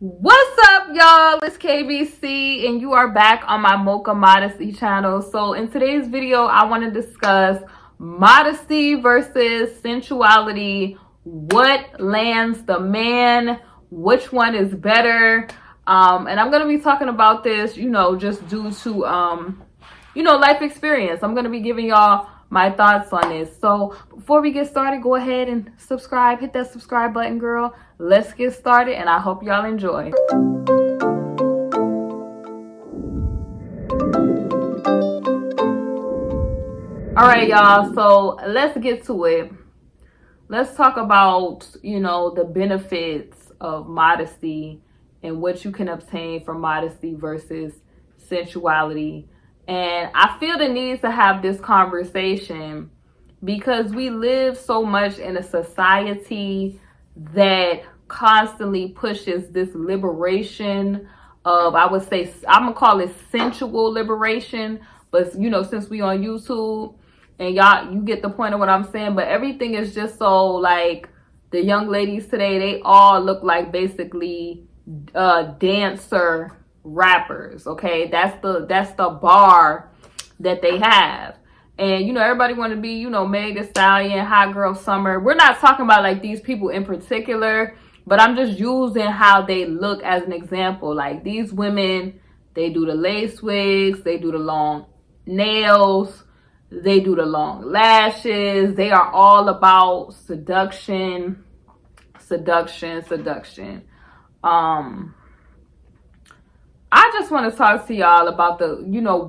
What's up, y'all? It's KBC, and you are back on my Mocha Modesty channel. So in today's video, I want to discuss modesty versus sensuality. What lands the man? Which one is better? And I'm going to be talking about this, just due to, life experience. I'm going to be giving y'all my thoughts on this. So before we get started, go ahead and subscribe. Hit that subscribe button, girl. Let's get started, and I hope y'all enjoy. All right, y'all. So let's get to it. Let's talk about, the benefits of modesty and what you can obtain from modesty versus sensuality. And I feel the need to have this conversation because we live so much in a society that constantly pushes this liberation of, I would say, I'm gonna call it sensual liberation, but since we on YouTube and y'all, you get the point of what I'm saying. But everything is just so, like, the young ladies today, they all look like basically dancer rappers. Okay, that's the bar that they have. And everybody want to be, Meg Thee Stallion, Hot Girl Summer. We're not talking about like these people in particular, but I'm just using how they look as an example. Like, these women, they do the lace wigs, they do the long nails, they do the long lashes. They are all about seduction. I just want to talk to y'all about the,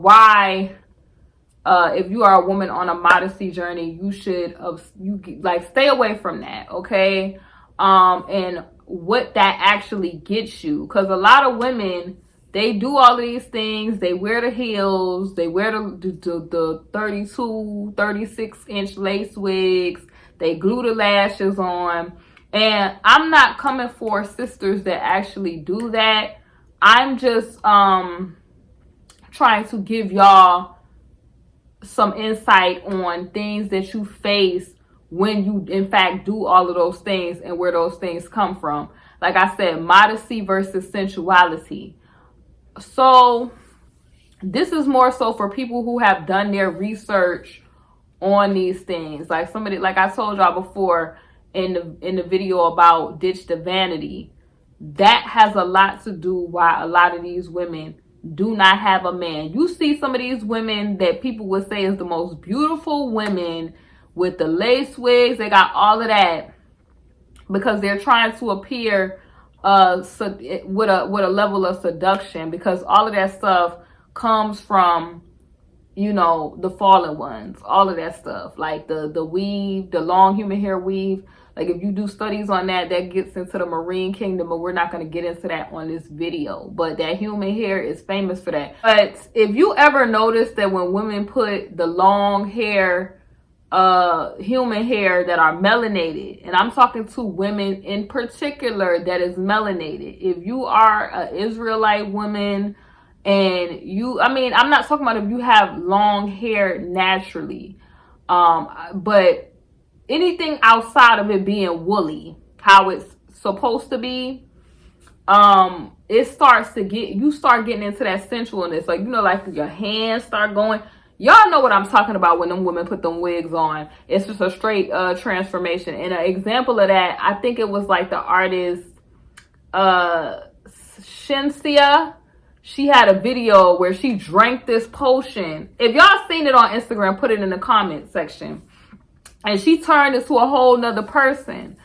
why, if you are a woman on a modesty journey, you should, stay away from that, okay? And what that actually gets you. Because a lot of women, they do all of these things. They wear the heels. They wear the 32, 36-inch lace wigs. They glue the lashes on. And I'm not coming for sisters that actually do that. I'm just trying to give y'all some insight on things that you face when you in fact do all of those things and where those things come from. Like I said, modesty versus sensuality. So this is more so for people who have done their research on these things. Like somebody, like I told y'all before in the video about ditch the vanity, that has a lot to do why a lot of these women do not have a man. You see some of these women that people would say is the most beautiful women with the lace wigs. They got all of that because they're trying to appear with a level of seduction, because all of that stuff comes from, the fallen ones. All of that stuff, like the weave, the long human hair weave. Like, if you do studies on that, that gets into the marine kingdom, but we're not going to get into that on this video. But that human hair is famous for that. But if you ever notice that when women put the long hair, human hair that are melanated, and I'm talking to women in particular that is melanated. If you are an Israelite woman and I'm not talking about if you have long hair naturally, but anything outside of it being woolly, how it's supposed to be, you start getting into that sensualness. Like, like your hands start going. Y'all know what I'm talking about when them women put them wigs on. It's just a straight transformation. And an example of that, I think it was like the artist Shensia. She had a video where she drank this potion. If y'all seen it on Instagram, put it in the comment section. And she turned into a whole nother person.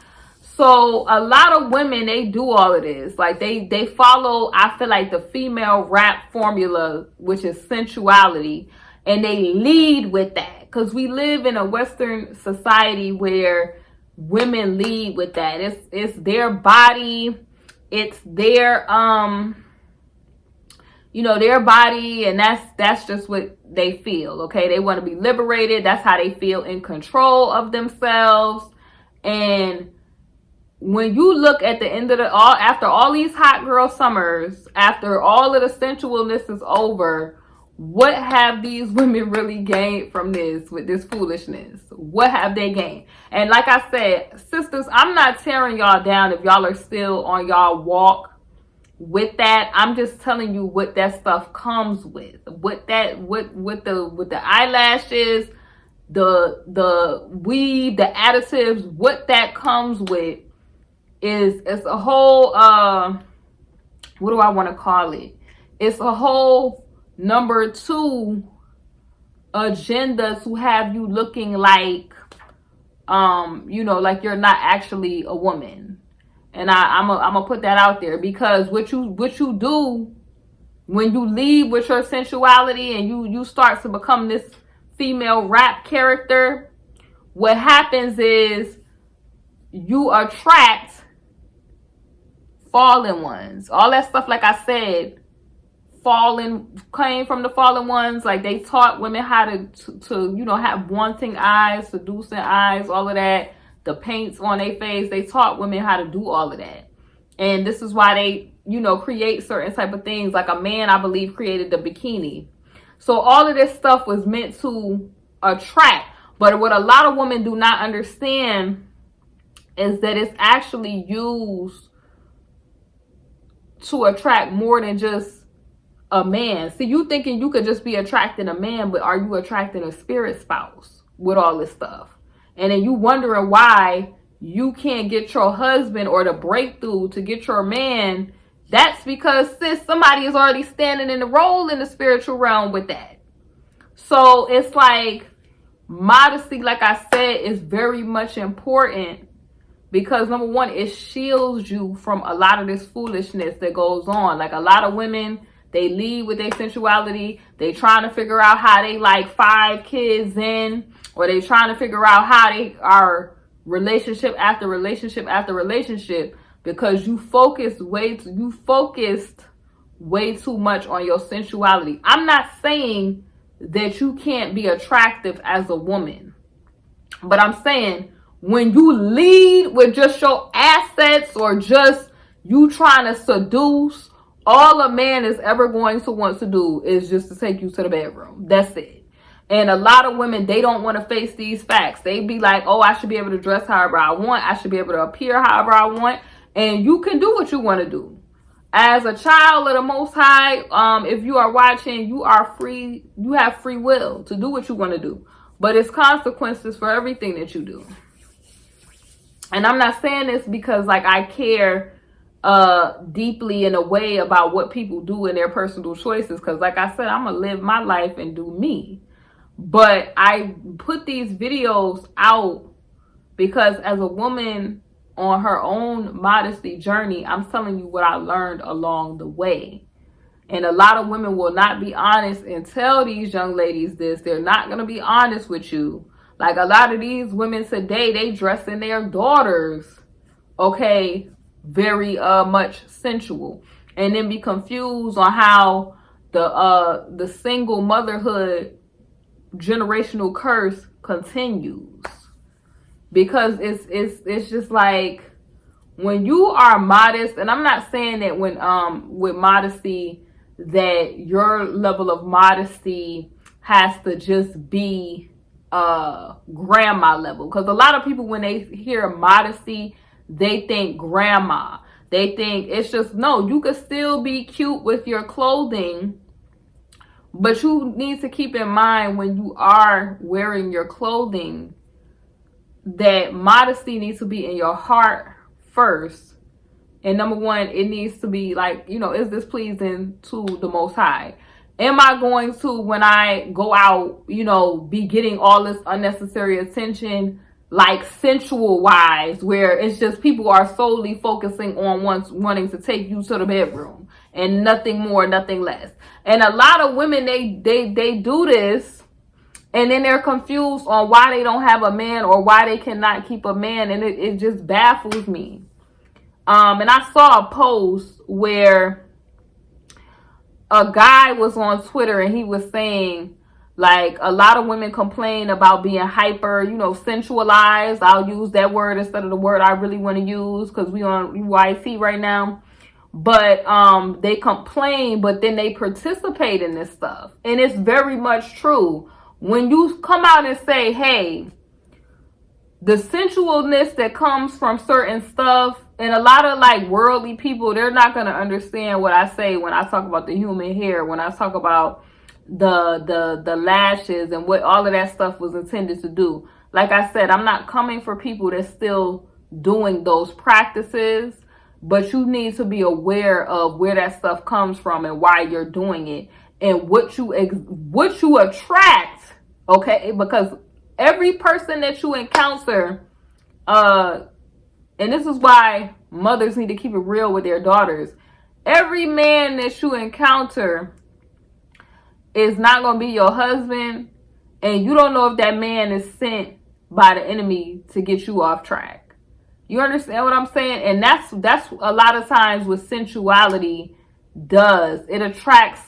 So a lot of women, they do all of this. Like, they follow, I feel like, the female rap formula, which is sensuality. And they lead with that. Because we live in a Western society where women lead with that. It's their body. It's their, their body, and that's just what they feel. Okay, they want to be liberated. That's how they feel in control of themselves. And when you look at the end of after all these hot girl summers, after all of the sensualness is over, what have these women really gained from this, with this foolishness? What have they gained? And like I said, sisters, I'm not tearing y'all down if y'all are still on y'all walk with that. I'm just telling you what that stuff comes with. What the eyelashes, the weave, the additives, what that comes with is it's a whole what do I want to call it? It's a whole number 2 agenda to have you looking like like you're not actually a woman. And I'm gonna put that out there, because what you do when you lead with your sensuality and you start to become this female rap character, what happens is you attract fallen ones. All that stuff, like I said, came from the fallen ones. Like, they taught women how to have wanting eyes, seducing eyes, all of that. The paints on their face, they taught women how to do all of that. And this is why they, create certain type of things. Like a man, I believe, created the bikini. So all of this stuff was meant to attract. But what a lot of women do not understand is that it's actually used to attract more than just a man. See, you thinking you could just be attracting a man, but are you attracting a spirit spouse with all this stuff? And then you wondering why you can't get your husband or the breakthrough to get your man. That's because, sis, somebody is already standing in the role in the spiritual realm with that. So it's like, modesty, like I said, is very much important, because number 1, it shields you from a lot of this foolishness that goes on. Like, a lot of women, they lead with their sensuality. They trying to figure out how they like 5 kids in, or they trying to figure out how they are relationship after relationship after relationship, because you focused way too much on your sensuality. I'm not saying that you can't be attractive as a woman, but I'm saying when you lead with just your assets, or just you trying to seduce, all a man is ever going to want to do is just to take you to the bedroom. That's it. And a lot of women, they don't want to face these facts. They be like, oh, I should be able to dress however I want. I should be able to appear however I want. And you can do what you want to do. As a child of the Most High, if you are watching, you are free. You have free will to do what you want to do. But it's consequences for everything that you do. And I'm not saying this because, like, I care deeply in a way about what people do in their personal choices. Because, like I said, I'm going to live my life and do me. But I put these videos out because as a woman on her own modesty journey, I'm telling you what I learned along the way. And a lot of women will not be honest and tell these young ladies this. They're not going to be honest with you. Like, a lot of these women today, they dress in their daughters, okay, very much sensual, and then be confused on how the single motherhood generational curse continues. Because it's just like, when you are modest, and I'm not saying that when with modesty that your level of modesty has to just be grandma level, because a lot of people, when they hear modesty, they think grandma. They think it's just, no, you could still be cute with your clothing, but you need to keep in mind when you are wearing your clothing that modesty needs to be in your heart first. And number 1, it needs to be like, is this pleasing to the Most High? Am I going to, when I go out, be getting all this unnecessary attention, like sensual wise, where it's just people are solely focusing on wanting to take you to the bedroom and nothing more, nothing less. And a lot of women, they do this, and then they're confused on why they don't have a man or why they cannot keep a man. And it just baffles me. And I saw a post where a guy was on Twitter, and he was saying, like, a lot of women complain about being hyper, sensualized. I'll use that word instead of the word I really want to use, because we on UIT right now. But they complain, but then they participate in this stuff. And it's very much true. When you come out and say, hey, the sensualness that comes from certain stuff, and a lot of like worldly people, they're not going to understand what I say when I talk about the human hair, when I talk about the lashes and what all of that stuff was intended to do. Like I said, I'm not coming for people that's still doing those practices, but you need to be aware of where that stuff comes from and why you're doing it and what you attract, okay? Because every person that you encounter, and this is why mothers need to keep it real with their daughters. Every man that you encounter is not going to be your husband, and you don't know if that man is sent by the enemy to get you off track. You understand what I'm saying? And that's a lot of times what sensuality does. It attracts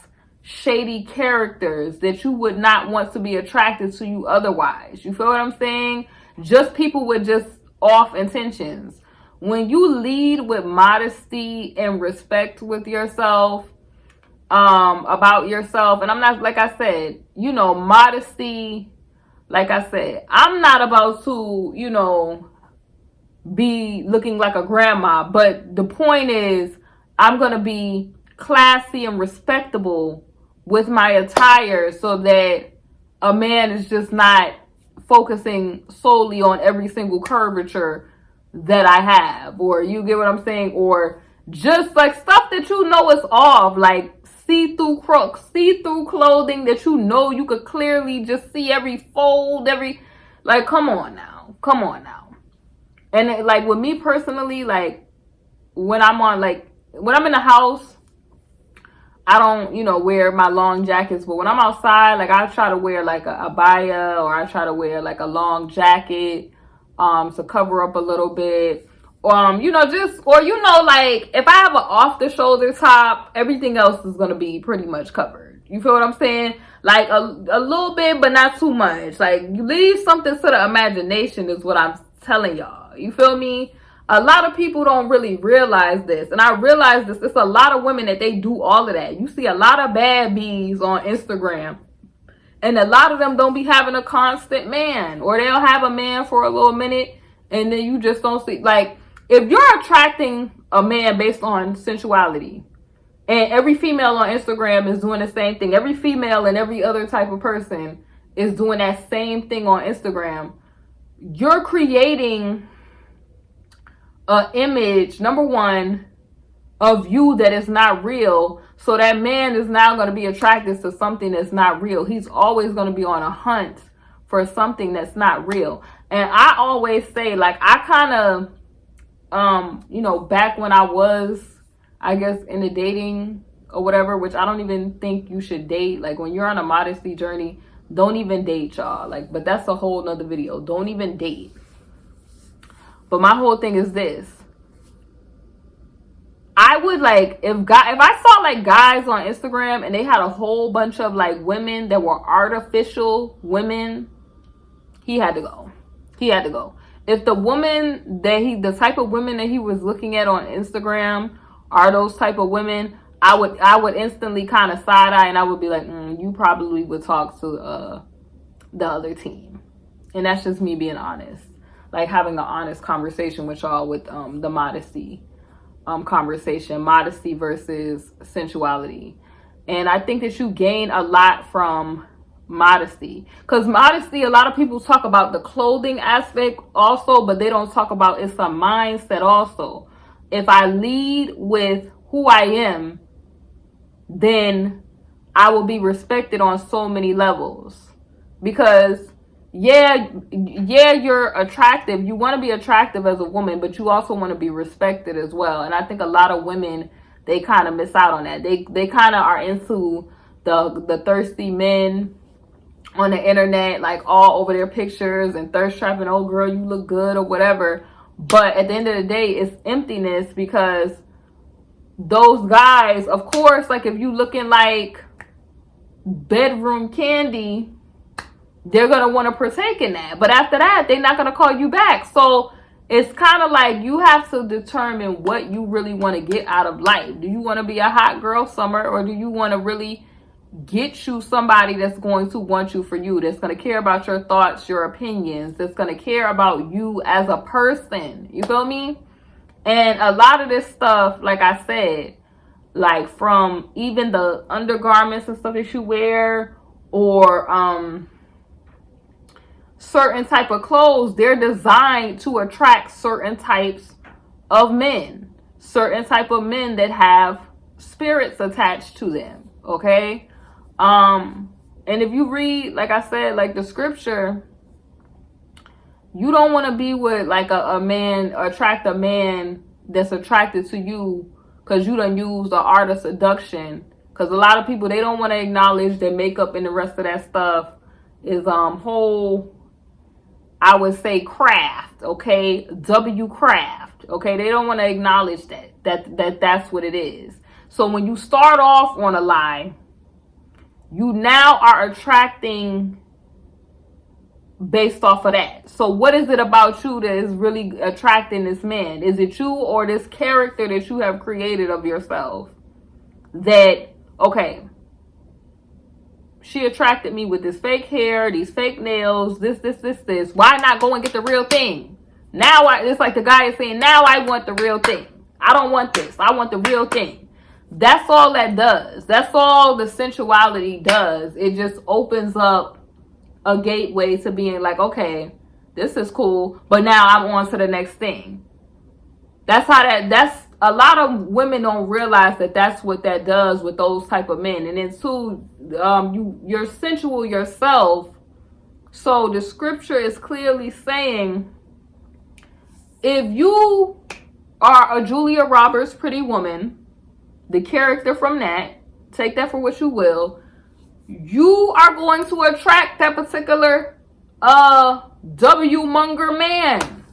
shady characters that you would not want to be attracted to you otherwise. You feel what I'm saying? Just people with just off intentions. When you lead with modesty and respect with yourself, about yourself, and I'm not, like I said, you know, modesty, like I said, I'm not about to, you know, be looking like a grandma, but the point is I'm going to be classy and respectable with my attire so that a man is just not focusing solely on every single curvature that I have, or you get what I'm saying, or just like stuff that you know is off, like see-through clothing that you know you could clearly just see every fold, like come on now. And like with me personally, like when I'm in the house, I don't, you know, wear my long jackets, but when I'm outside, like I try to wear like a abaya, or I try to wear like a long jacket to cover up a little bit. You know, just, or you know, like if I have an off the shoulder top, everything else is going to be pretty much covered. You feel what I'm saying? Like a little bit, but not too much. Like you leave something to the imagination is what I'm telling y'all. You feel me? A lot of people don't really realize this. And I realize this. It's a lot of women that they do all of that. You see a lot of bad bees on Instagram. And a lot of them don't be having a constant man. Or they'll have a man for a little minute. And then you just don't see. Like, if you're attracting a man based on sensuality, and every female on Instagram is doing the same thing, every female and every other type of person is doing that same thing on Instagram, you're creating an image, number one, of you that is not real. So that man is now going to be attracted to something that's not real. He's always going to be on a hunt for something that's not real. And I always say, like, I kind of, you know, back when I was, I guess, in the dating or whatever, which I don't even think you should date. Like, when you're on a modesty journey, don't even date, y'all. Like, but that's a whole nother video. Don't even date. But my whole thing is this. I would like, if I saw like guys on Instagram and they had a whole bunch of like women that were artificial women, he had to go. He had to go. If the woman that the type of women that he was looking at on Instagram are those type of women, I would instantly kind of side eye, and I would be like, you probably would talk to the other team. And that's just me being honest, like having an honest conversation with y'all with the modesty conversation, modesty versus sensuality. And I think that you gain a lot from modesty, because modesty, a lot of people talk about the clothing aspect also, but they don't talk about it's a mindset also. If I lead with who I am, then I will be respected on so many levels. Because yeah, you're attractive, you want to be attractive as a woman, but you also want to be respected as well. And I think a lot of women, they kind of miss out on that. They kind of are into the thirsty men on the internet, like all over their pictures and thirst trapping, oh girl, you look good or whatever. But at the end of the day, it's emptiness, because those guys, of course, like if you looking like bedroom candy, they're going to want to partake in that. But after that, they're not going to call you back. So it's kind of like you have to determine what you really want to get out of life. Do you want to be a hot girl summer, or do you want to really get you somebody that's going to want you for you, that's going to care about your thoughts, your opinions, that's going to care about you as a person. You feel me? And a lot of this stuff, like I said, like from even the undergarments and stuff that you wear, or certain type of clothes, they're designed to attract certain types of men, certain type of men that have spirits attached to them. Okay. And if you read, like I said, like the scripture, you don't want to be with like a man, attract a man that's attracted to you because you done used the art of seduction. Because a lot of people, they don't want to acknowledge that makeup and the rest of that stuff is whole, I would say, craft. Okay, craft. Okay, they don't want to acknowledge that's what it is. So when you start off on a lie, you now are attracting based off of that. So what is it about you that is really attracting this man? Is it you or this character that you have created of yourself? That, okay, she attracted me with this fake hair, these fake nails, this. Why not go and get the real thing? Now it's like the guy is saying, now I want the real thing. I don't want this. I want the real thing. That's all that does. That's all the sensuality does. It just opens up a gateway to being like, okay, this is cool, but now I'm on to the next thing. That's a lot of women don't realize that that's what that does with those type of men. And then too, you're sensual yourself. So the scripture is clearly saying, if you are a Julia Roberts Pretty Woman, the character from that, take that for what you will, you are going to attract that particular W-monger man.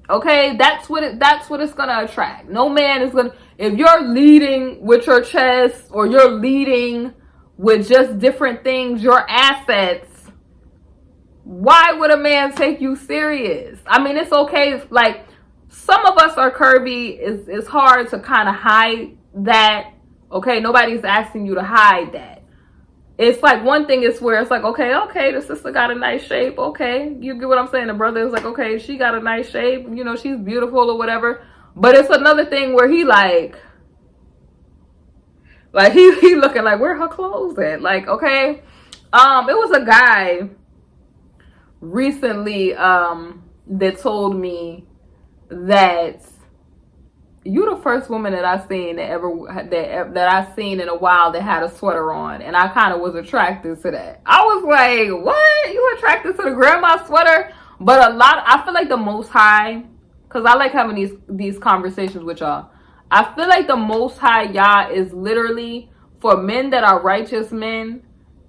Okay, that's what it's gonna attract. No man is gonna, if you're leading with your chest or you're leading with just different things, your assets, why would a man take you serious? I mean, it's okay if, like, some of us are curvy. It's hard to kind of hide that. Okay, nobody's asking you to hide that. It's like one thing is where it's like, okay, the sister got a nice shape. Okay, you get what I'm saying? The brother is like, okay, she got a nice shape. You know, she's beautiful or whatever. But it's another thing where he like he looking like, where her clothes at? Like, okay. It was a guy recently that told me that you the first woman that I've seen that I've seen in a while that had a sweater on, and I kind of was attracted to that. I was like, what? You attracted to the grandma sweater? But I feel like the Most High, because I like having these conversations with y'all. I feel like the Most High Yah is literally for men that are righteous men.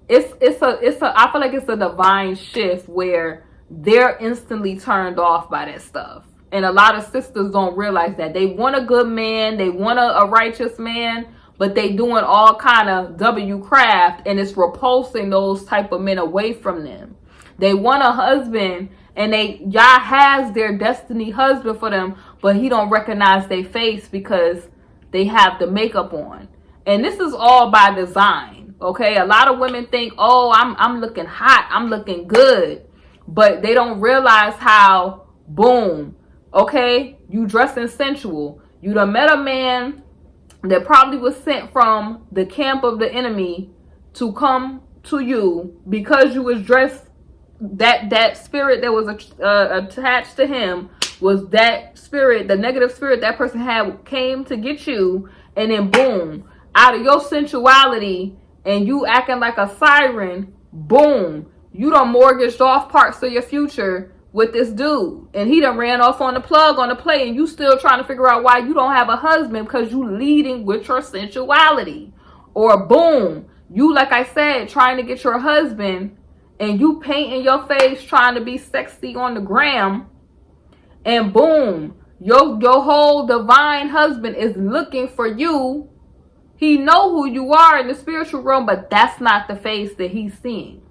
I feel like it's a divine shift where they're instantly turned off by that stuff. And a lot of sisters don't realize that. They want a good man, they want a righteous man, but they doing all kind of W-craft, and it's repulsing those type of men away from them. They want a husband, and Yah has their destiny husband for them, but he don't recognize their face because they have the makeup on. And this is all by design, okay? A lot of women think, oh, I'm looking hot, I'm looking good, but they don't realize how, boom, okay, you dressing sensual. You done met a man that probably was sent from the camp of the enemy to come to you because you was dressed. That spirit that was attached to him was that spirit, the negative spirit that person had came to get you, and then boom, out of your sensuality and you acting like a siren, boom, you done mortgaged off parts of your future with this dude, and he done ran off on the plug on the play, and you still trying to figure out why you don't have a husband because you leading with your sensuality. Or boom, you, like I said, trying to get your husband, and you painting your face trying to be sexy on the gram, and boom, your whole divine husband is looking for you. He know who you are in the spiritual realm, but that's not the face that he's seeing.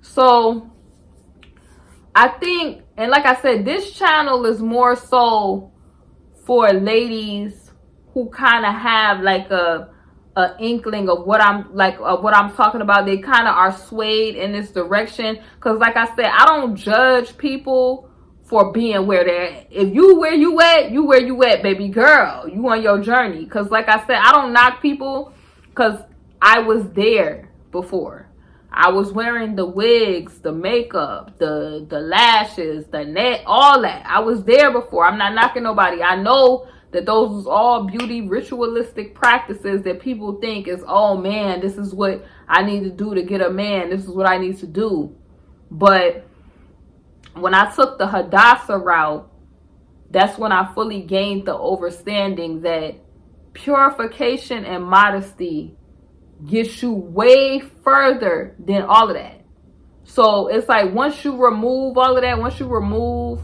So I think, and like I said, this channel is more so for ladies who kind of have like a a inkling of what I'm like, of what I'm talking about. They kind of are swayed in this direction. Because like I said, I don't judge people for being where they're at. If you where you at, you where you at, baby girl. You on your journey. Because like I said, I don't knock people because I was there before. I was wearing the wigs, the makeup, the lashes, the net, all that. I was there before. I'm not knocking nobody. I know that those was all beauty ritualistic practices that people think is, oh man, this is what I need to do to get a man. This is what I need to do. But when I took the Hadassah route, that's when I fully gained the understanding that purification and modesty gets you way further than all of that. So it's like once you remove all of that, once you remove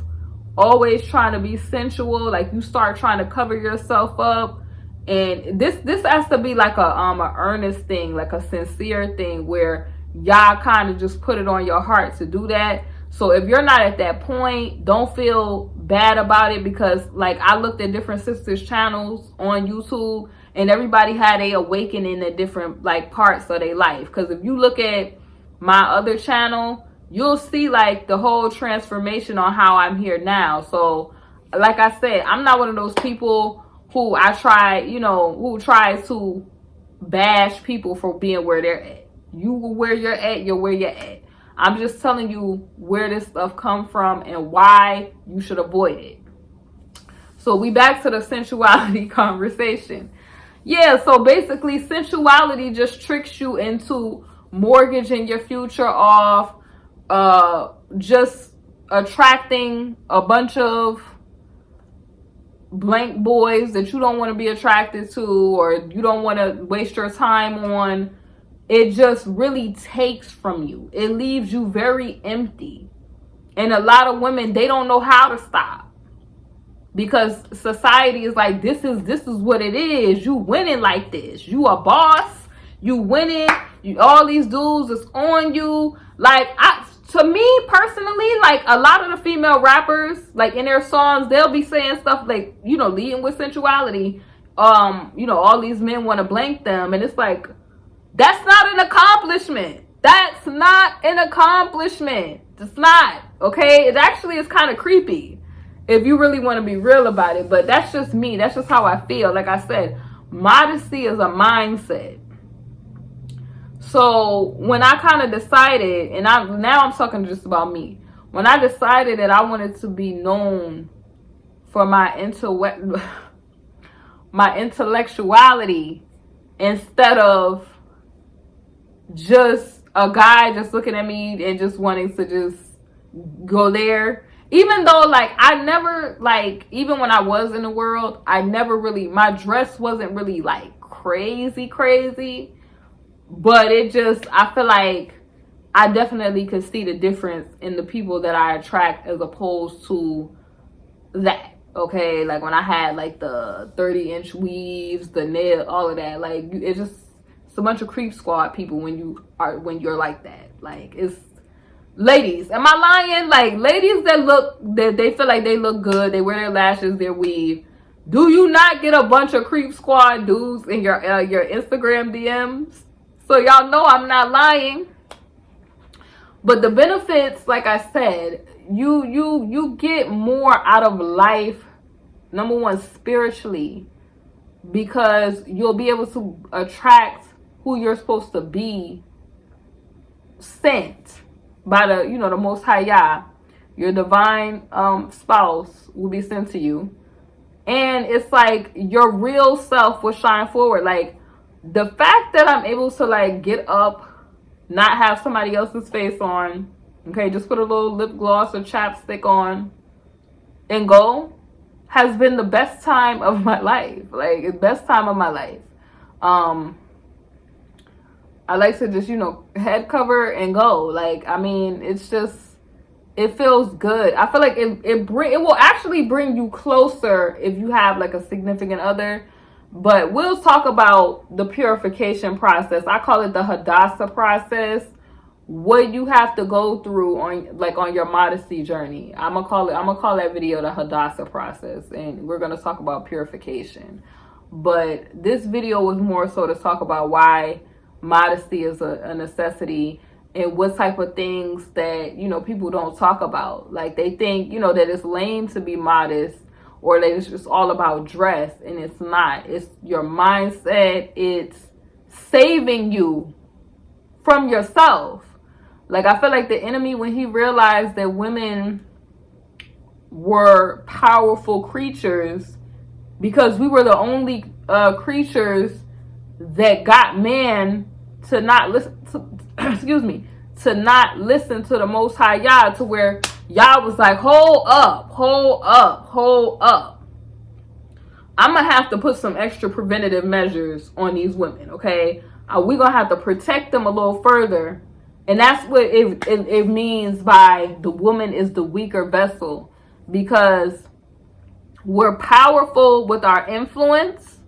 always trying to be sensual, like you start trying to cover yourself up, and this has to be like a earnest thing, like a sincere thing where y'all kind of just put it on your heart to do that. So if you're not at that point, don't feel bad about it, because like I looked at different sisters channels on YouTube and everybody had a awakening at different like parts of their life. Because if you look at my other channel, you'll see like the whole transformation on how I'm here now. So like I said, I'm not one of those people who who tries to bash people for being where they're at. You where you're at, you're where you're at. I'm just telling you where this stuff come from and why you should avoid it. So we back to the sensuality conversation. Yeah, so basically sensuality just tricks you into mortgaging your future off, just attracting a bunch of blank boys that you don't want to be attracted to, or you don't want to waste your time on. It just really takes from you. It leaves you very empty. And a lot of women, they don't know how to stop, because society is like, this is what it is. You winning like this. You a boss. You winning. All these dudes is on you. Like, to me personally, like a lot of the female rappers, like in their songs, they'll be saying stuff like, leading with sensuality. All these men want to blank them, and it's like, that's not an accomplishment. That's not an accomplishment. It's not. Okay? It actually is kind of creepy if you really want to be real about it. But that's just me. That's just how I feel. Like I said, modesty is a mindset. So when I kind of decided, and now I'm talking just about me. When I decided that I wanted to be known for my intellectuality instead of just a guy just looking at me and just wanting to just go there. Even though, like, I never, like, even when I was in the world, I never really, my dress wasn't really, like, crazy. But it just, I feel like I definitely could see the difference in the people that I attract as opposed to that. Okay? Like, when I had, like, the 30-inch weaves, the nail, all of that. Like, it just, it's a bunch of creep squad people when you're like that. Like, it's ladies. Am I lying? Like, ladies that they feel like they look good, they wear their lashes, their weave. Do you not get a bunch of creep squad dudes in your Instagram DMs? So y'all know I'm not lying. But the benefits, like I said, you get more out of life. Number one, spiritually, because you'll be able to attract who you're supposed to be, sent by the Most High Yah. Your divine spouse will be sent to you, and it's like your real self will shine forward. Like, the fact that I'm able to like get up, not have somebody else's face on, okay, just put a little lip gloss or chapstick on and go, has been the best time of my life. Like, the best time of my life. I like to just, head cover and go. Like, I mean, it's just, it feels good. I feel like it will actually bring you closer if you have like a significant other. But we'll talk about the purification process. I call it the Hadassah process. What you have to go through on your modesty journey. I'm gonna call that video the Hadassah process, and we're gonna talk about purification. But this video was more so to talk about why modesty is a necessity, and what type of things that, you know, people don't talk about. Like, they think, you know, that it's lame to be modest, or that it's just all about dress, and it's not. It's your mindset. It's saving you from yourself. Like, I feel like the enemy, when he realized that women were powerful creatures, because we were the only creatures that got man to not listen to, excuse me, to not listen to the Most High Yah, to where Yah was like, hold up, hold up, hold up. I'm going to have to put some extra preventative measures on these women, okay? We're going to have to protect them a little further. And that's what it means by the woman is the weaker vessel, because we're powerful with our influence.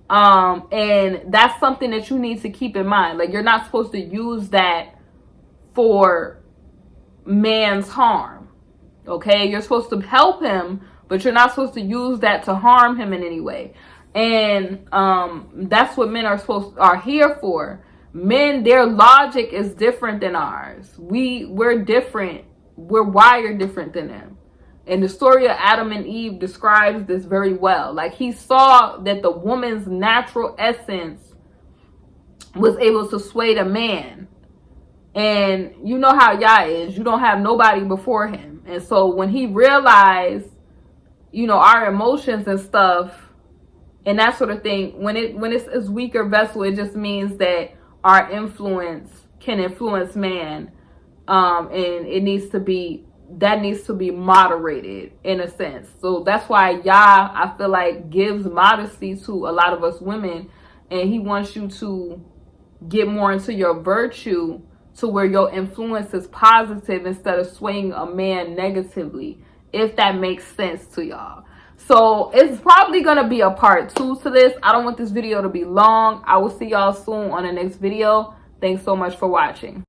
And that's something that you need to keep in mind. Like, you're not supposed to use that for man's harm. Okay? You're supposed to help him, but you're not supposed to use that to harm him in any way. And that's what men are here for. Men, their logic is different than ours. We're different. We're wired different than them. And the story of Adam and Eve describes this very well. Like, he saw that the woman's natural essence was able to sway the man. And you know how Yah is. You don't have nobody before him. And so when he realized, you know, our emotions and stuff and that sort of thing, when it's weaker vessel, it just means that our influence can influence man. And it needs to be moderated in a sense. So that's why Yah, I feel like, gives modesty to a lot of us women, and he wants you to get more into your virtue, to where your influence is positive instead of swaying a man negatively, if that makes sense to y'all. So it's probably gonna be a part 2 to this. I don't want this video to be long. I will see y'all soon on the next video. Thanks so much for watching.